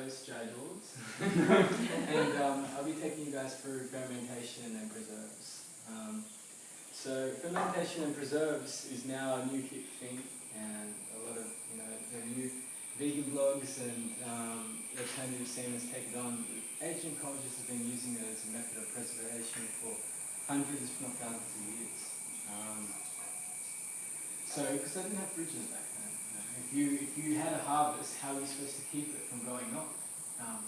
host, dawes. And I'll be taking you guys through fermentation and preserves. So fermentation and preserves is now a new hip thing, and a lot of the new vegan blogs and alternative scene has taken on. Ancient cultures have been using it as a method of preservation for hundreds, if not thousands of years. Because they didn't have fridges back then. If you had a harvest, how are you supposed to keep it from going off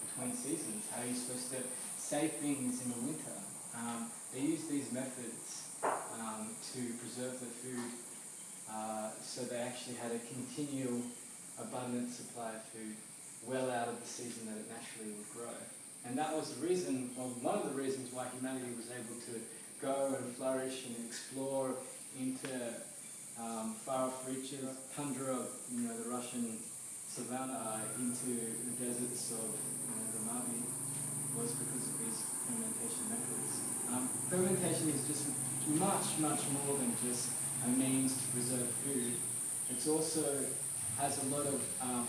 between seasons? How are you supposed to save things in the winter? They used these methods to preserve the food, so they actually had a continual abundant supply of food well out of the season that it naturally would grow. And that was the reason, or one of the reasons why humanity was able to go and flourish and explore into far-off reaches, tundra of the Russian savanna, into the deserts of the Mojave, was because of these fermentation methods. Fermentation is just much more than just a means to preserve food. It also has a lot of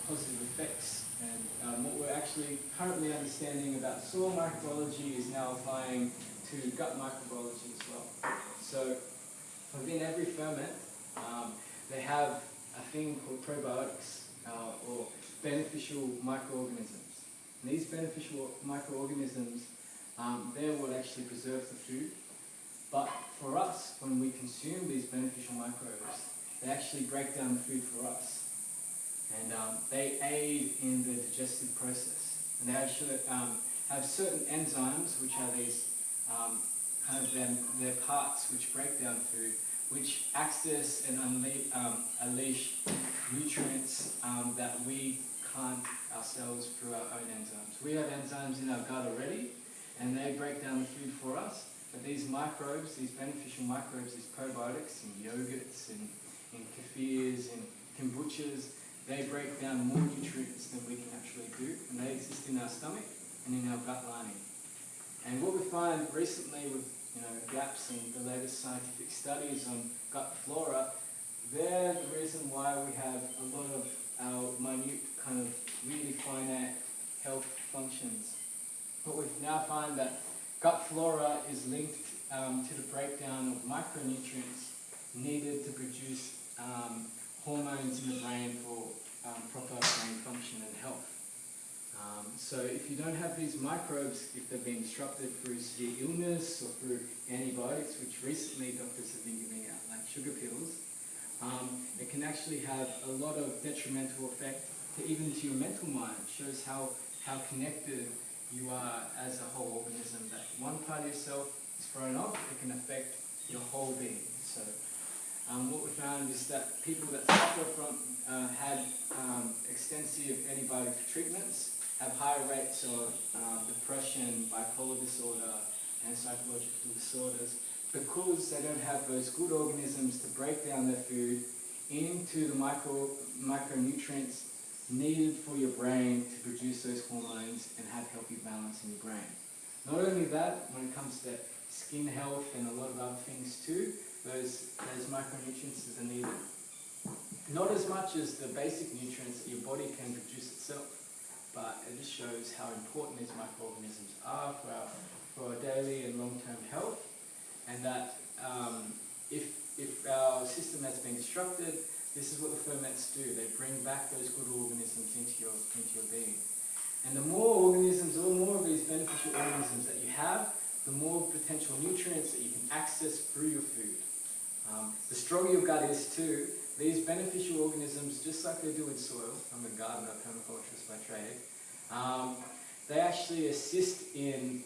positive effects, and what we're actually currently understanding about soil microbiology is now applying to gut microbiology as well. So within every ferment, they have a thing called probiotics, or beneficial microorganisms. And these beneficial microorganisms, they're what actually preserve the food. But for us, when we consume these beneficial microbes, they actually break down the food for us. And they aid in the digestive process. And they actually have certain enzymes, which are these their parts which break down food, which access and unleash nutrients that we can't ourselves through our own enzymes. We have enzymes in our gut already, and they break down the food for us. But these microbes, these beneficial microbes, these probiotics in yogurts, in kefirs, in kombuchas, they break down more nutrients than we can actually do, and they exist in our stomach and in our gut lining. And what we find recently with gaps in the latest scientific studies on gut flora, they're the reason why we have a lot of our minute kind of really finite health functions. But we now find that gut flora is linked to the breakdown of micronutrients needed to produce hormones in the brain for proper brain function and health. So if you don't have these microbes, if they've been disrupted through severe illness or through antibiotics, which recently doctors have been giving out, like sugar pills, it can actually have a lot of detrimental effect to even to your mental mind. It shows how connected you are as a whole organism, that one part of yourself is thrown off, it can affect your whole being. So what we found is that people that suffer from, had extensive antibiotic treatments have higher rates of depression, bipolar disorder, and psychological disorders, because they don't have those good organisms to break down their food into the micronutrients needed for your brain to produce those hormones and have healthy balance in your brain. Not only that, when it comes to skin health and a lot of other things too, those micronutrients are needed. Not as much as the basic nutrients that your body can produce itself, but it just shows how important these microorganisms are for our daily and long-term health, and that if our system has been disrupted, this is what the ferments do. They bring back those good organisms into your being. And the more organisms, or more of these beneficial organisms that you have, the more potential nutrients that you can access through your food. The stronger your gut is too, these beneficial organisms, just like they do in soil, I'm a gardener, permaculturist by trade, they actually assist in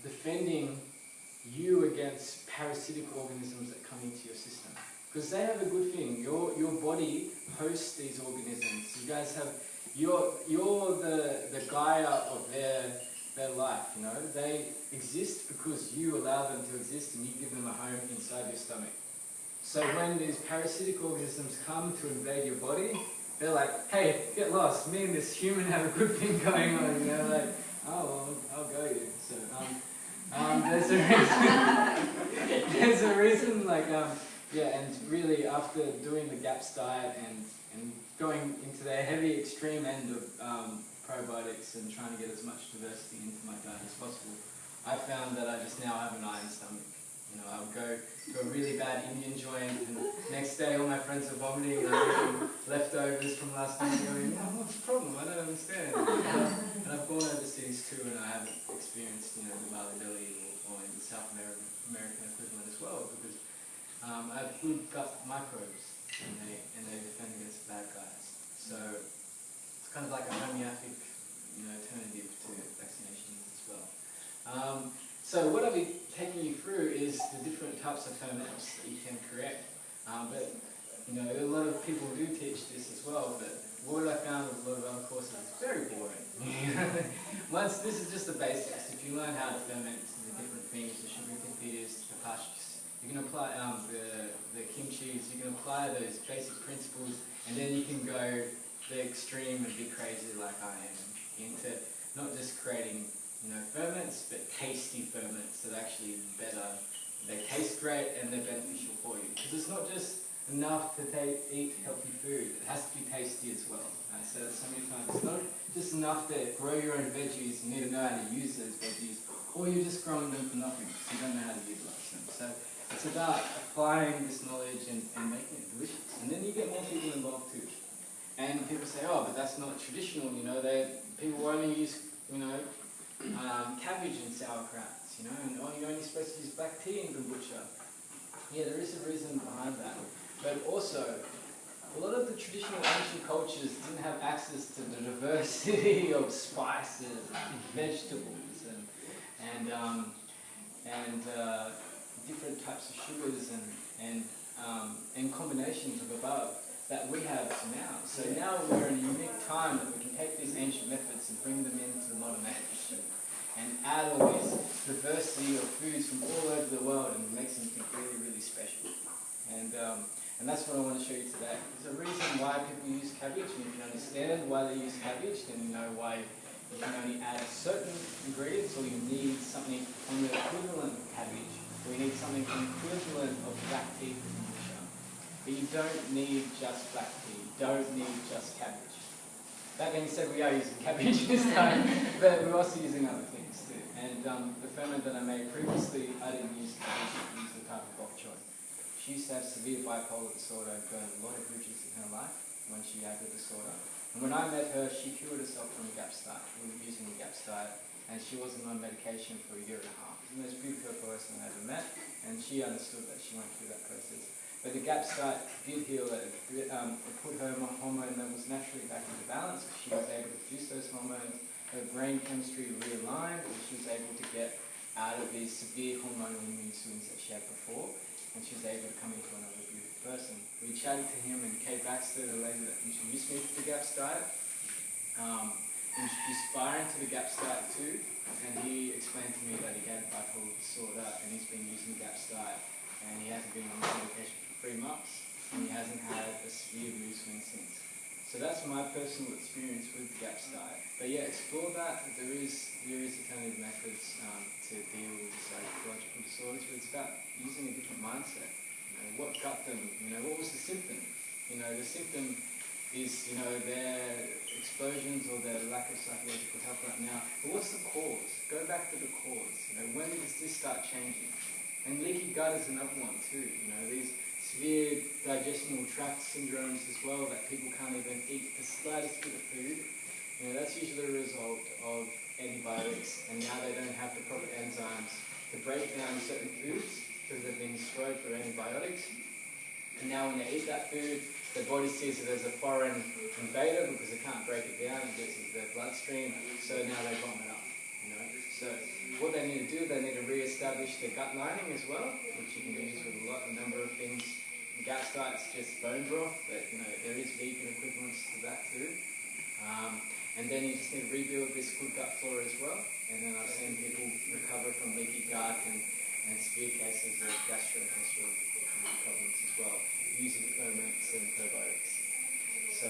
defending you against parasitic organisms that come into your system. Because they have a good thing. Your body hosts these organisms. You guys have, you're the Gaia of their life, They exist because you allow them to exist and you give them a home inside your stomach. So when these parasitic organisms come to invade your body, they're like, hey, get lost. Me and this human have a good thing going on. And they're like, oh, well, I'll go you. So there's a reason. There's a reason, and really after doing the GAPS diet and going into the heavy extreme end of probiotics and trying to get as much diversity into my diet as possible, I found that I just now have an iron stomach. You know, I would go to a really bad Indian joint, and next day all my friends are vomiting, and I'm eating leftovers from last night, going, oh, what's the problem? I don't understand. And I've gone overseas too, and I haven't experienced, you know, the malady or in the South American equivalent as well, because I have good gut microbes, and they defend against bad guys. So it's kind of like a homeopathic, you know, alternative to vaccinations as well. So what I'll be taking you through is the different types of ferments that you can create. But you know, a lot of people do teach this as well, but what I found with a lot of other courses is very boring. This is just the basics. If you learn how to ferment the different things, the sugar confitas, the pashas, you can apply the kimchis, you can apply those basic principles, and then you can go the extreme and be crazy like I am into not just creating, you know, ferments, but tasty ferments that are actually better. They taste great and they're beneficial for you. Because it's not just enough to eat healthy food, it has to be tasty as well. I said it so many times, it's not just enough to grow your own veggies, you need to know how to use those veggies, or you're just growing them for nothing, because you don't know how to utilize them. So it's about applying this knowledge and making it delicious. And then you get more people involved too. And people say, oh, but that's not traditional, you know, people only use, you know, cabbage and sauerkrauts, you know, and oh, you're only supposed to use black tea in kombucha. Yeah, there is a reason behind that. But also, a lot of the traditional ancient cultures didn't have access to the diversity of spices and vegetables and different types of sugars and combinations of above that we have now. So now we're in a unique time that we can take these ancient methods and bring them into the modern age and add all this diversity of foods from all over the world and make something really, really special. And that's what I want to show you today. There's a reason why people use cabbage, and if you understand why they use cabbage, then you know why you can only add certain ingredients, or you need something from the equivalent of cabbage, or you need something from the equivalent of black tea for kombucha. But you don't need just black tea, you don't need just cabbage. That being said, we are using cabbage this time, but we're also using other things too. And the ferment that I made previously, I didn't use cabbage, I used a type of bok choy. She used to have severe bipolar disorder, burned a lot of bridges in her life when she had the disorder. And when I met her, she cured herself from a GAPS diet. We were using the GAPS diet, and she wasn't on medication for a year and a half. The most beautiful person I ever met, and she understood that she went through that process. But the GAPS diet did heal her. It put her hormone levels naturally back into balance. She was able to produce those hormones. Her brain chemistry realigned, and she was able to get out of these severe hormonal immune swings that she had before. And she was able to come into another beautiful person. We chatted to him, and Kay Baxter, the lady that introduced me to the GAPS diet, introduced Byron to the GAPS diet too, and he explained to me that he had bipolar disorder, and he's been using the GAPS diet, and he hasn't been on medication for 3 months, and he hasn't had a severe mood swing since. So that's my personal experience with the GAPS diet. But yeah, explore that. There is alternative methods to deal with psychological disorders, but it's about using a different mindset. You know, what got them? You know, what was the symptom? You know, the symptom is, you know, their explosions or their lack of psychological health right now. But what's the cause? Go back to the cause. You know, when does this start changing? And leaky gut is another one too. You know, these severe digestional tract syndromes as well that people can't even eat the slightest bit of food. You know, that's usually a result of antibiotics, and now they don't have the proper enzymes to break down certain foods because they've been destroyed through antibiotics. And now when they eat that food, their body sees that there's a foreign invader because they can't break it down, it gets into their bloodstream, so now they vomit up. You know? So what they need to do, they need to re-establish their gut lining as well, which you can use with a number of things. GAPS diet's just bone broth, but you know, there is vegan equivalents to that too. And then you just need to rebuild this good gut flora as well. And then I've seen people recover from leaky gut and severe cases of gastrointestinal problems as well, using ferments and probiotics. So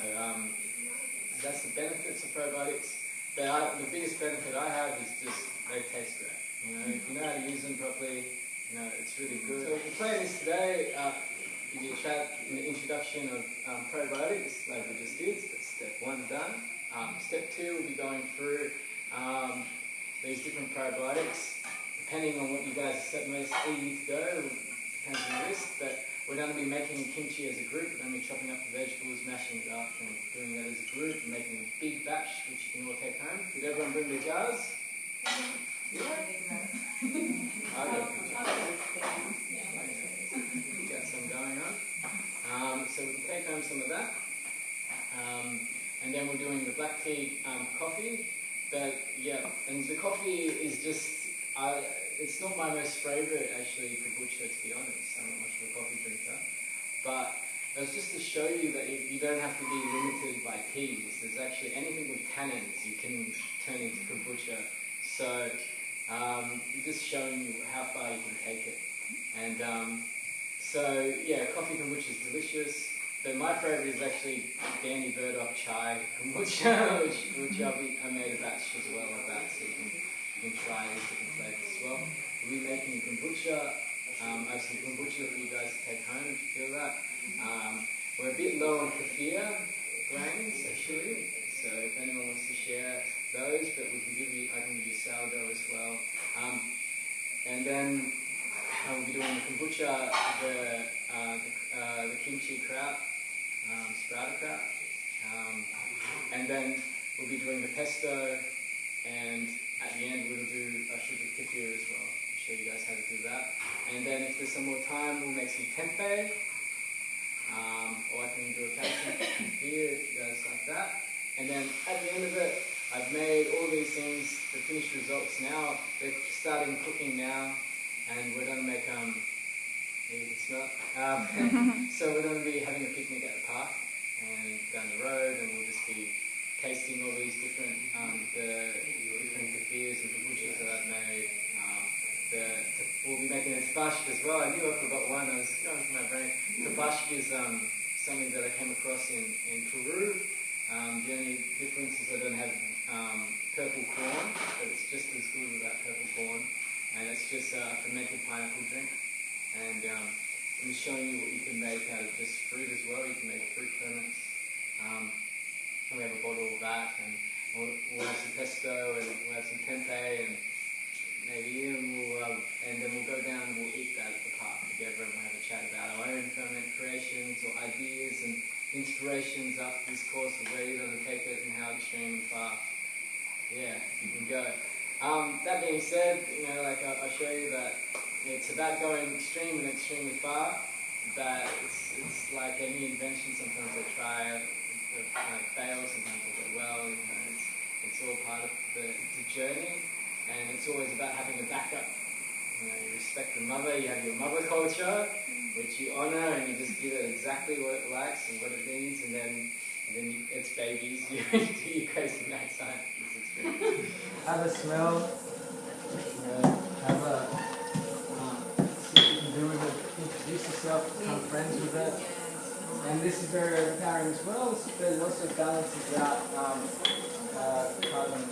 that's the benefits of probiotics. But the biggest benefit I have is just they taste great. You know, if you know how to use them properly, you know, it's really good. So the plan is today, give you an introduction of probiotics, like we just did. That's step 1 done. Step 2 will be going through these different probiotics, depending on what you guys set most eager to go. Depends on the list, but we're going to be making kimchi as a group. We're going to be chopping up the vegetables, mashing it up, and doing that as a group, and making a big batch, which you can all take home. Did everyone bring their jars? Yeah? I got some jars. Got some going on. So we can take home some of that. And then we're doing the black tea, coffee. But yeah, and the coffee is just, it's not my most favourite actually kombucha, to be honest. I'm not much of a coffee drinker. But it was just to show you that you don't have to be limited by teas. There's actually anything with tannins you can turn into kombucha. So just showing you how far you can take it. And so yeah, coffee kombucha is delicious. But my favourite is actually Dandy Burdock Chai kombucha, which I made a batch as well of that, so you can try these different flavours as well. We'll be making kombucha. I have some kombucha for you guys to take home if you feel that. We're a bit low on kefir grains actually, so if anyone wants to share those, but we can I can give you sourdough as well. And then we'll be doing the kombucha, the kimchi kraut, sprouted kraut, and then we'll be doing the pesto, and at the end we'll do sugar kefir as well. I'll show you guys how to do that. And then if there's some more time, we'll make some tempeh, or I can do a tempeh here if you guys like that. And then at the end of it, I've made all these things, the finished results now. They're starting cooking now, and we're going to make you can smell it. So we're going to be having a picnic at the park and down the road, and we'll just be tasting all these different the different kefirs and kombuchas that I've made. We'll be making a tabashik as well. I knew I forgot one. I was going through my brain. Tabashik is something that I came across in Peru. The only difference is I don't have purple corn, but it's just as good without purple corn. And it's just a fermented pineapple drink. And I'm showing you what you can make out of just fruit as well. You can make fruit ferments. And we have a bottle of that, and we'll have some pesto, and we'll have some tempeh, and maybe and then we'll go down and we'll eat that at the park together, and we'll have a chat about our own ferment creations or ideas and inspirations after this course of where you're going to take it and how extreme and far. Yeah, you can go. That being said, I'll show you that it's about going extreme and extremely far, but it's like any invention. Sometimes they try, fail, sometimes they go well. It's all part of the journey, and it's always about having a backup. You respect the mother, you have your mother culture, which you honour, and you just give it exactly what it likes and what it needs, and then it's babies. You go to that side. Have a smell. Have a see what you can do with it. Introduce yourself. Become friends with it. And this is very overpowering as well. It also balances out carbon.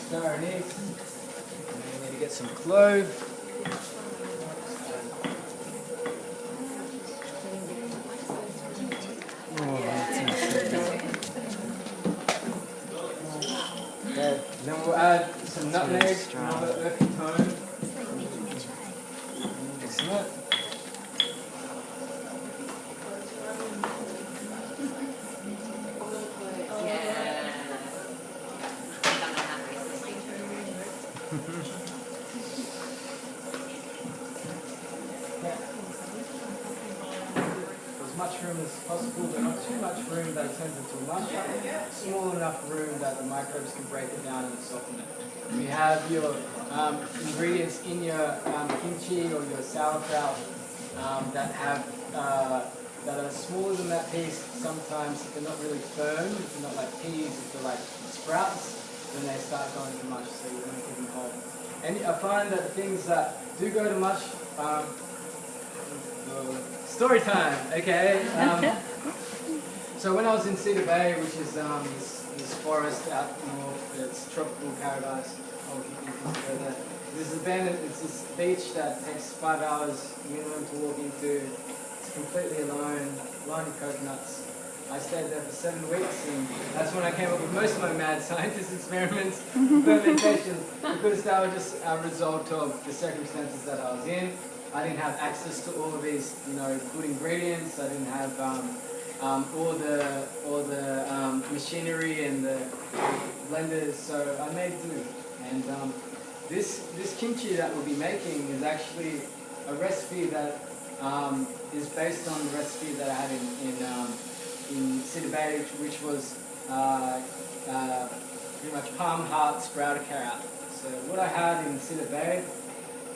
Star anise. And then you need to get some clove. Okay, then we'll add some nutmeg, another earthy tone. Excellent. As much room as possible, but not too much room that it turns into a mush. Small enough room that the microbes can break it down and soften it. You have your ingredients in your kimchi or your sauerkraut that are smaller than that piece. Sometimes if they're not really firm, if they're not like peas, if they're like sprouts, then they start going to mush, so you want to keep them whole. And I find that things that do go to mush, story time, okay? So when I was in Cedar Bay, which is this forest out north. It's tropical paradise. I'll keep you further. This it's this beach that takes 5 hours minimum to walk into. It's completely alone, lined with coconuts. I stayed there for 7 weeks, and that's when I came up with most of my mad scientist experiments, fermentation, because they were just a result of the circumstances that I was in. I didn't have access to all of these, good ingredients. I didn't have all the machinery and the blenders, so I made do. And this kimchi that we'll be making is actually a recipe that is based on the recipe that I had in Cedar Bay, which was pretty much palm heart sprouted carrot. So what I had in Cedar Bay,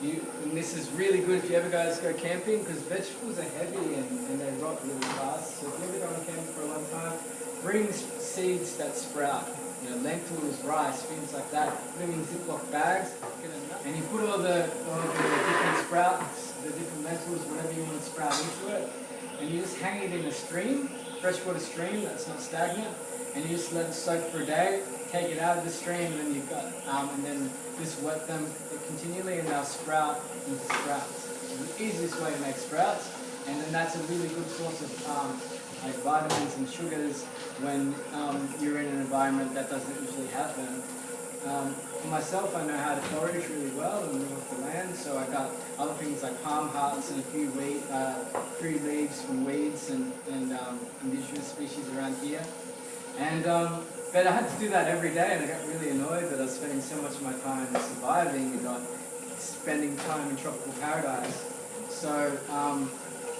and this is really good if you ever guys go camping, because vegetables are heavy and they rot really fast. So if you ever go on camping for a long time, bring seeds that sprout. Lentils, rice, things like that. Put them in Ziploc bags, and you put all the different sprouts, the different lentils, whatever you want to sprout into it, and you just hang it in a stream, freshwater stream that's not stagnant, and you just let it soak for a day. Take it out of the stream, and then you've got, and then just wet them continually, and they'll sprout into sprouts. It's the easiest way to make sprouts, and then that's a really good source of like vitamins and sugars when you're in an environment that doesn't usually have them. For myself, I know how to forage really well and live off the land, so I got other things like palm hearts and a few tree leaves from weeds and indigenous species around here. And but I had to do that every day, and I got really annoyed that I was spending so much of my time surviving and not spending time in tropical paradise. So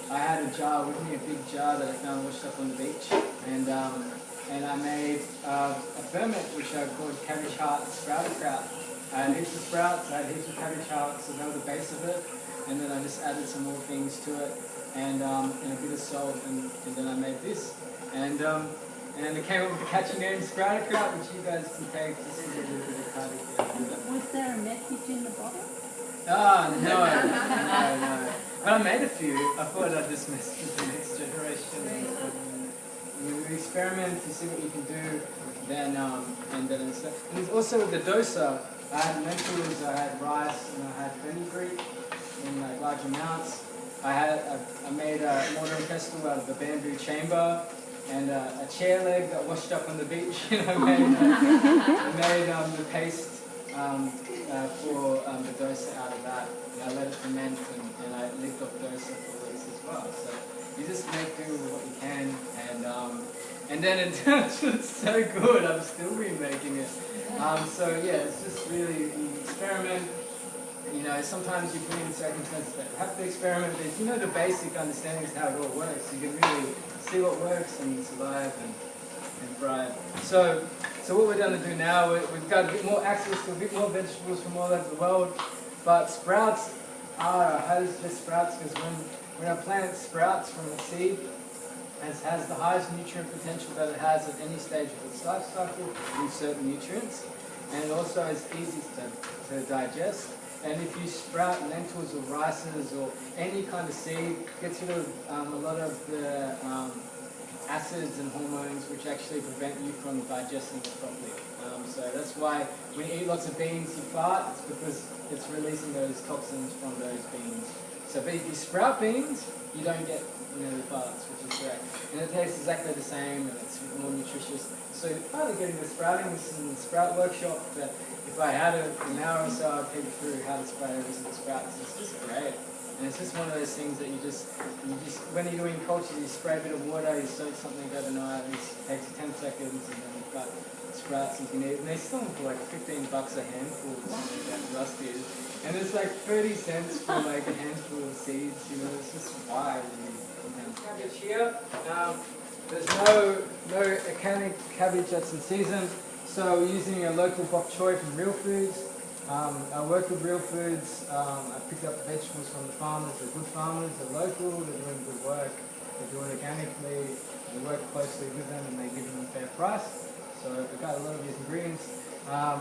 I had a jar with me, a big jar that I found washed up on the beach, and I made a ferment which I called cabbage heart sprouted kraut. I had heaps of sprouts, I had heaps of cabbage hearts, and they were the base of it, and then I just added some more things to it, and a bit of salt, and then I made this. And it came up with the catchy name sprouted kraut, which you guys can take just a little bit of cardiac. Was there a message in the bottle? No. But I made a few. I thought I'd just message with the next generation. You experiment, you see what you can do, then and also with the dosa, I had lentils, I had rice, and I had fenugreek in like large amounts. I made a mortar and pestle out of a bamboo chamber, and a chair leg that washed up on the beach. And I made the paste for the dosa out of that. And I let it ferment, and I licked off dosa for weeks as well. So you just make do with what you can, and then it turns out so good. I'm still remaking it. So yeah, it's just really you experiment. Sometimes you put in circumstances that you have to experiment, but the basic understanding is how it all works. You can really see what works and survive and thrive. So what we're going to do now, we've got a bit more access to a bit more vegetables from all over the world, but sprouts are highly suggest sprouts because when a plant sprouts from a seed, it has the highest nutrient potential that it has at any stage of its life cycle in certain nutrients, and it also is easy to digest. And if you sprout lentils or rices or any kind of seed, it gets rid of a lot of the acids and hormones which actually prevent you from digesting it properly. So that's why when you eat lots of beans, you fart. It's because it's releasing those toxins from those beans. So but if you sprout beans, you don't get the farts, which is great. And it tastes exactly the same, and it's more nutritious. So part of getting the sprouting is in the sprout workshop. That if I had an hour or so, I'd take through how to sprout every single sprout. It's just great. And it's just one of those things that you just when you're doing cultures, you spray a bit of water, you soak something overnight, it takes 10 seconds, and then you've got sprouts you can eat. And they sell them for like $15 a handful, something like that, Rusty is. And it's like 30 cents for like a handful of seeds, it's just wild. Cabbage here. There's no organic cabbage that's in season, so we're using a local bok choy from Real Foods. I work with Real Foods. I pick up vegetables from the farmers. They're good farmers. They're local. They're doing good work. They do it organically. We work closely with them, and they give them a fair price. So we got a lot of these ingredients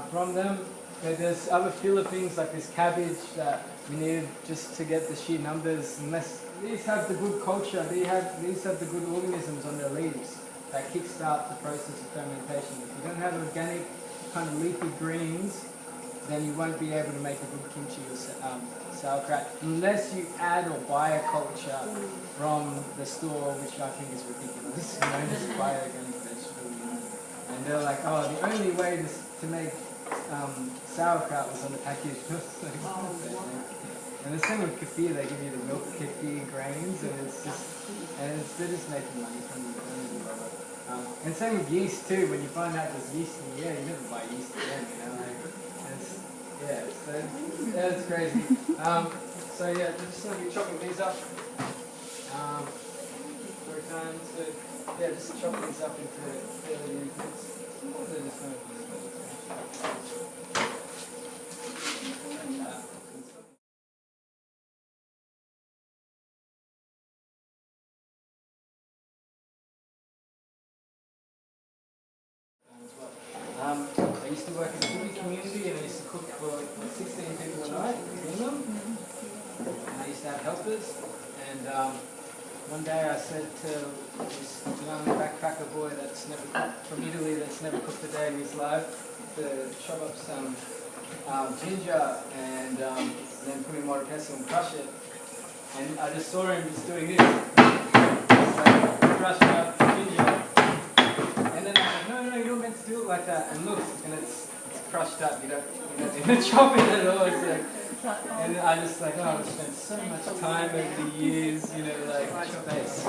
from them. But there's other filler things like this cabbage that we needed just to get the sheer numbers. Unless these have the good culture, these have the good organisms on their leaves. that kickstart the process of fermentation. If you don't have organic kind of leafy greens, then you won't be able to make a good kimchi or sauerkraut unless you add or buy a culture from the store, which I think is ridiculous. This is known as bioorganic vegetable, you know. And they're like, oh, the only way to make sauerkraut was on the package. And the same with kefir, they give you the milk kefir grains, and they're just making money from you. And same with yeast too. When you find out there's yeast in the air, you never buy yeast again, you know. That's crazy. So yeah, just going to be chopping these up. 4 times. So yeah, just chop these up into fairly units. They're just going to I used to work in the cookie community, and I used to cook for 16 people a night minimum. And I used to have helpers. And one day I said to this young backpacker boy that's never cooked, from Italy, that's never cooked a day in his life, to chop up some ginger and then put in water pestle and crush it. And I just saw him just doing this. Just like crushing up ginger. And then I said, no, you're meant to do it like that. And look, and it's crushed up. You don't chop it at all. It's like, and I just like, oh, I've spent so much time over the years, you know, like space.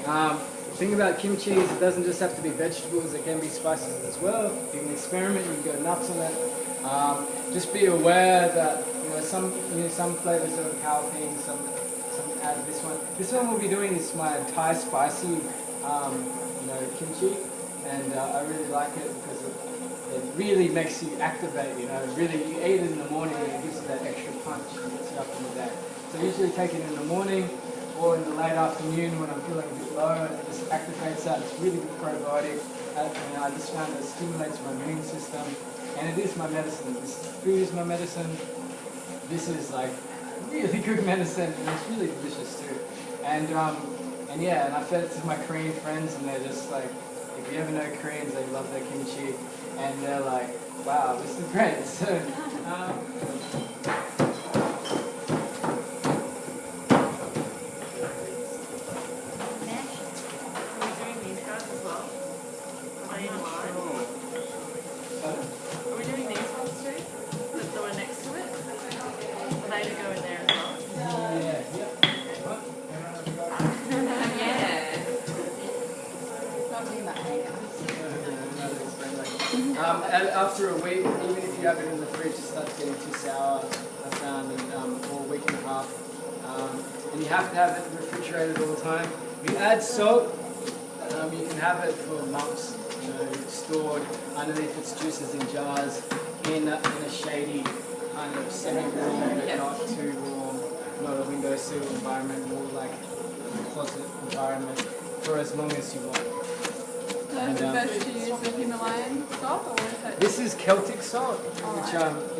The thing about kimchi is it doesn't just have to be vegetables, it can be spices as well. You can experiment, you can go nuts on it. Just be aware that some flavors are jalapeno, some add this one. This one we'll be doing is my Thai spicy kimchi, and I really like it because it really makes you activate, really you eat it in the morning and it gives you that extra punch and gets you up in the day. So I usually take it in the morning or in the late afternoon when I'm feeling a bit low, and it just activates that. It's really good probiotic. I just found that it stimulates my immune system, and it is my medicine. This food is my medicine. This is like really good medicine, and it's really delicious too. And I fed it to my Korean friends, and they're just like, if you ever know Koreans, they love their kimchi, and they're like, wow, this is great. So, Are we doing these ones too? That were next to it? Are they to go in there as well? After a week, even if you have it in the fridge, it starts getting too sour, I found, or a week and a half. And you have to have it refrigerated all the time. If you add salt, you can have it for months, stored underneath its juices in jars, in a shady kind of semi-warm, but not too warm, not a windowsill environment, more like a closet environment, for as long as you want. So is it best to use the Himalayan salt, or is that? This is Celtic salt, which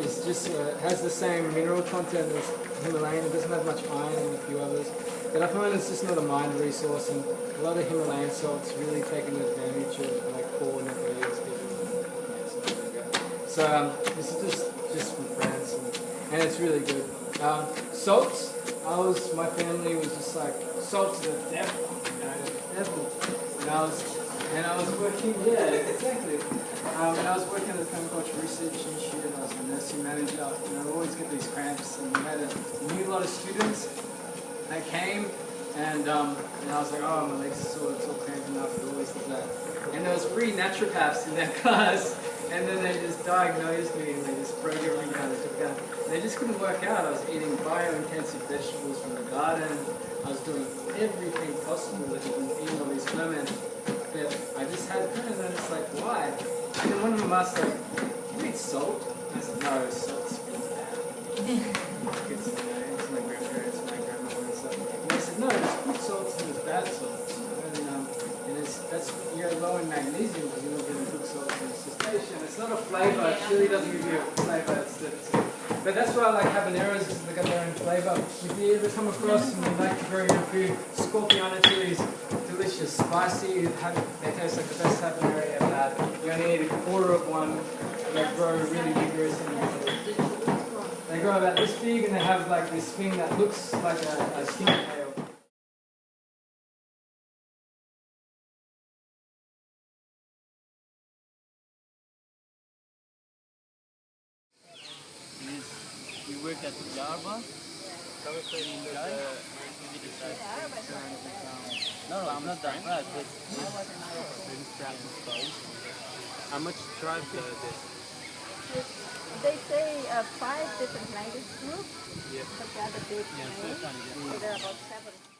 is just has the same mineral content as Himalayan. It doesn't have much iron and a few others, but I find it's just not a mined resource, and a lot of Himalayan salts really taking advantage of like corn and eggs. So this is just from France, and it's really good. Salts. My family was just like, salt's the devil, the devil. And I was working, exactly. And I was working at the permaculture research institute, and I was a nursing manager. I always get these cramps, and we had a new lot of students that came, and I was like, oh, my legs are sore, it's all cramping up, it always does that. And there was 3 naturopaths in their class, and then they just diagnosed me, and they just programmed me down, they took down. They just couldn't work out. I was eating bio-intensive vegetables from the garden. I was doing everything possible that you can eat all these ferments. But I just had kind of noticed, like, why? And then one of them asked, like, do you eat salt? And I said, no, salt's really bad. It's my grandparents, my grandmother and stuff. And they said, no, there's good salts and there's bad salts. And you're low in magnesium because you're not getting good salts in crustacean. It's not a flavour. It really doesn't give you a flavour. It's But that's why I like habaneros, because they got their own flavour. If you ever come across and you like to grow your food, scorpiano chilies, delicious, spicy, they taste like the best habanero you ever had. You only need a quarter of one, and they grow really vigorous in your body. They grow about this big and they have like this thing that looks like a skin tail. You work at Java? No, I'm not that bad, but how much tribe this? They say 5 different language groups, but they are the big names, so there are about 7.